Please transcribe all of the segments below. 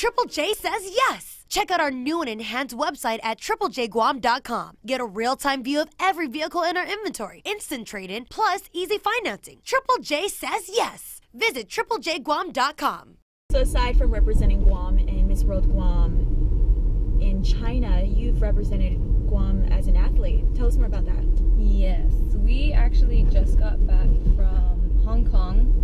Triple J says yes. Check out our new and enhanced website at triplejguam.com. Get a real-time view of every vehicle in our inventory, instant trade-in, plus easy financing. Triple J says yes. Visit triplejguam.com. So aside from representing Guam in Miss World Guam in China, you've represented Guam as an athlete. Tell us more about that. Yes, we actually just got back from Hong Kong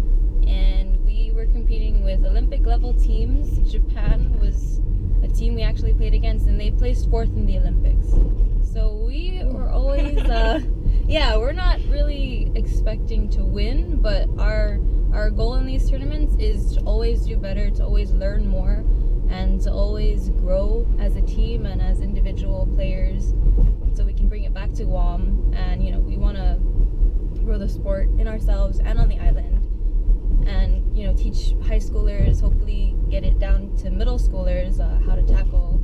and we were competing with Olympic level teams. Japan was a team we actually played against and they placed 4th in the Olympics. So we were always, yeah, we're not really expecting to win, but our goal in these tournaments is to always do better, to always learn more, and to always grow as a team and as individual players so we can bring it back to Guam. And, you know, we want to grow the sport in ourselves and on the island. And, you know, teach high schoolers, hopefully get it down to middle schoolers, how to tackle,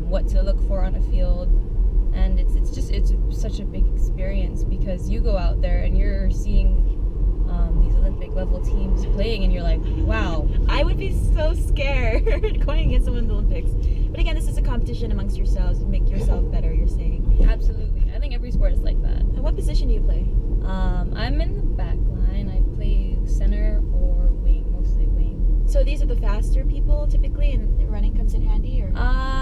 what to look for on a field. And it's such a big experience because you go out there and you're seeing these Olympic level teams playing and you're like, wow. I would be so scared going against someone in the Olympics. But again, this is a competition amongst yourselves to make yourself better, you're saying. Absolutely. I think every sport is like that. And what position do you play? I'm in the back line. I play center or wing, mostly wing. So these are the faster people typically and running comes in handy, or?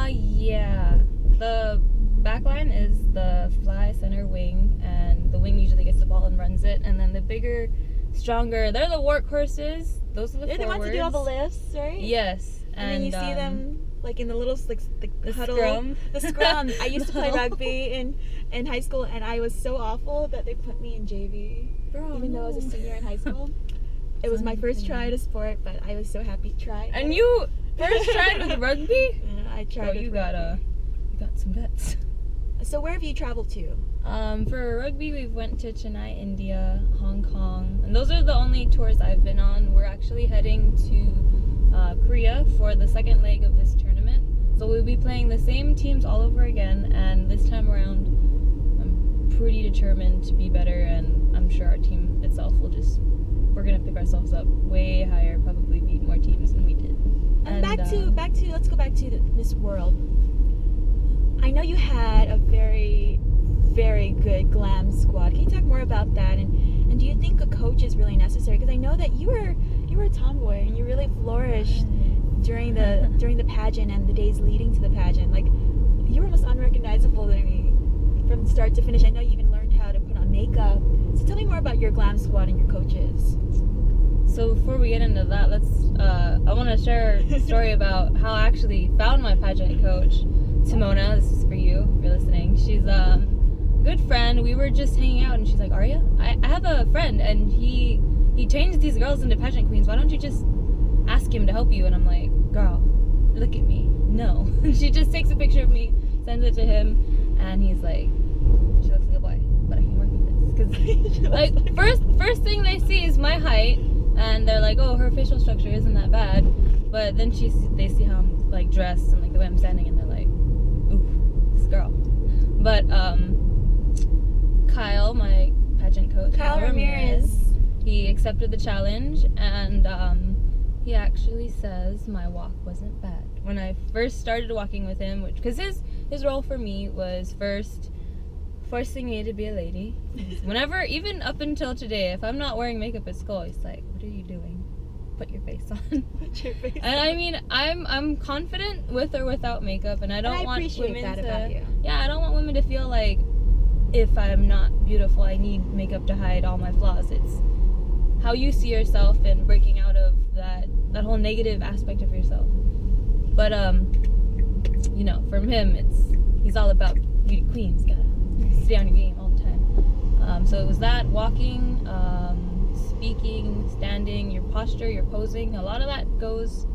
Yeah. The back line is the fly, center, wing, and the wing usually gets the ball and runs it. And then the bigger, stronger, they're the workhorses. Those are the They're the ones forwards. who do all the lifts, right? Yes. And then you see them like in the little the huddle, scrum. The scrum. I used to play rugby in high school, and I was so awful that they put me in JV, even though I was a senior in high school. It was my first try at a sport, but I was so happy to try. And you first tried with rugby? Yeah, I tried. Oh, you got some guts. So where have you traveled to? For rugby, we went to Chennai, India, Hong Kong, and those are the only tours I've been on. We're actually heading to Korea for the second leg of this tournament. So we'll be playing the same teams all over again, and this time around, I'm pretty determined to be better, and I'm sure our team itself we're gonna pick ourselves up way higher, probably beat more teams than we did. And let's go back to the Miss World. I know you had a very, very good glam squad. Can you talk more about that? And do you think a coach is really necessary? Because I know that you were a tomboy and you really flourished during the pageant and the days leading to the pageant. Like, you were almost unrecognizable to me from start to finish. I know you even learned how to put on makeup. So tell me more about your glam squad and your coaches. So before we get into that, I want to share a story about how I actually found my pageant coach. Simona, this is for you if you're listening. She's a good friend. We were just hanging out and she's like, Aria, I have a friend and he trains these girls into pageant queens. Why don't you just ask him to help you? And I'm like, girl, look at me. No. She just takes a picture of me, sends it to him, and he's like, she looks like a boy, but I can work with this. Because like first thing they see is my height and they're like, oh, her facial structure isn't that bad. But then they see how I'm like dressed and like the way I'm standing and they're like, ooh, this girl. But Kyle, my pageant coach, Kyle Ramirez, he accepted the challenge and he actually says my walk wasn't bad. When I first started walking with him, because his role for me was first forcing me to be a lady. Whenever, even up until today, if I'm not wearing makeup at school, he's like, what are you doing? Put your face on. Put your face on. And I mean, I'm confident with or without makeup, and I don't want women that to. About you. Yeah, I don't want women to feel like if I'm not beautiful, I need makeup to hide all my flaws. It's how you see yourself and breaking out of that whole negative aspect of yourself. But you know, from him, he's all about beauty queens. Gotta stay on your game all the time. So it was that walking. Speaking, standing, your posture, your posing, a lot of that goes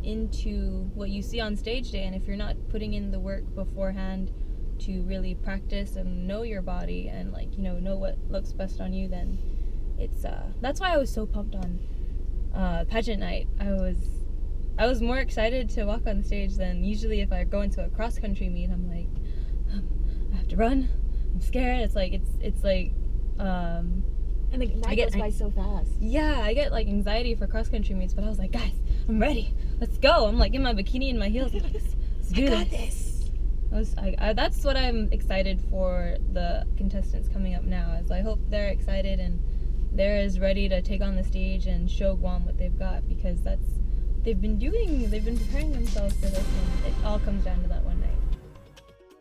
into what you see on stage day. And if you're not putting in the work beforehand to really practice and know your body and like, you know what looks best on you, then it's that's why I was so pumped on pageant night. I was more excited to walk on stage than usually if I go into a cross country meet. I'm like, I have to run, I'm scared. It's like and the night goes by so fast. Yeah, I get like anxiety for cross country meets, but I was like, guys, I'm ready. Let's go. I'm like in my bikini and my heels. Like, let's do this. That's what I'm excited for the contestants coming up now. Is I hope they're excited and they're as ready to take on the stage and show Guam what they've got, because they've been preparing themselves for this, and it all comes down to that one night.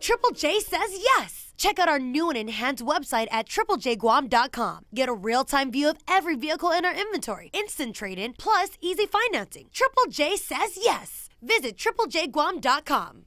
Triple J says yes! Check out our new and enhanced website at triplejguam.com. Get a real-time view of every vehicle in our inventory, instant trade-in, plus easy financing. Triple J says yes! Visit triplejguam.com.